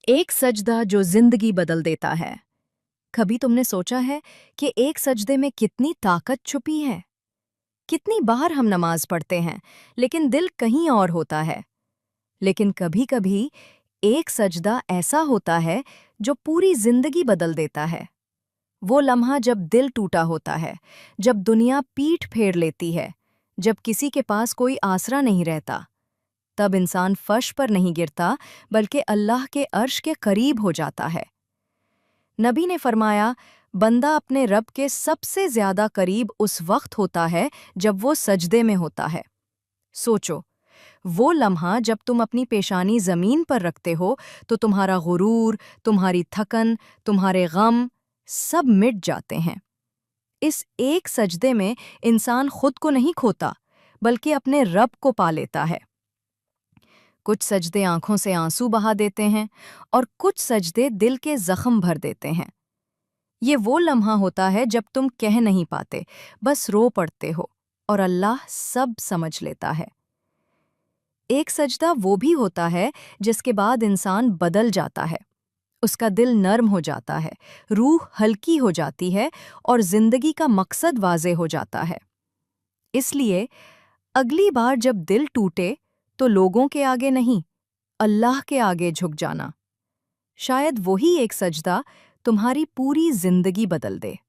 एक सजदा जो जिंदगी बदल देता है। कभी तुमने सोचा है कि एक सजदे में कितनी ताकत छुपी है? कितनी बार हम नमाज पढ़ते हैं, लेकिन दिल कहीं और होता है। लेकिन कभी-कभी एक सजदा ऐसा होता है जो पूरी जिंदगी बदल देता है। वो लम्हा जब दिल टूटा होता है, जब दुनिया पीठ फेर लेती है, जब किसी के पास कोई आसरा नहीं रहता। तब इंसान फर्श पर नहीं गिरता, बल्कि अल्लाह के अर्श के करीब हो जाता है। नबी ने फरमाया, बंदा अपने रब के सबसे ज्यादा करीब उस वक्त होता है जब वो सजदे में होता है। सोचो, वो लम्हा जब तुम अपनी पेशानी जमीन पर रखते हो तो तुम्हारा गुरूर, तुम्हारी थकन, तुम्हारे गम सब मिट जाते हैं। इस एक सजदे में इंसान खुद को नहीं खोता, बल्कि अपने रब को पा लेता है। कुछ सजदे आंखों से आंसू बहा देते हैं और कुछ सजदे दिल के जख्म भर देते हैं। ये वो लम्हा होता है जब तुम कह नहीं पाते, बस रो पड़ते हो और अल्लाह सब समझ लेता है। एक सजदा वो भी होता है जिसके बाद इंसान बदल जाता है। उसका दिल नर्म हो जाता है, रूह हल्की हो जाती है और जिंदगी का मकसद वाज़े हो जाता है। इसलिए अगली बार जब दिल टूटे तो लोगों के आगे नहीं, अल्लाह के आगे झुक जाना। शायद वही एक सजदा तुम्हारी पूरी जिंदगी बदल दे।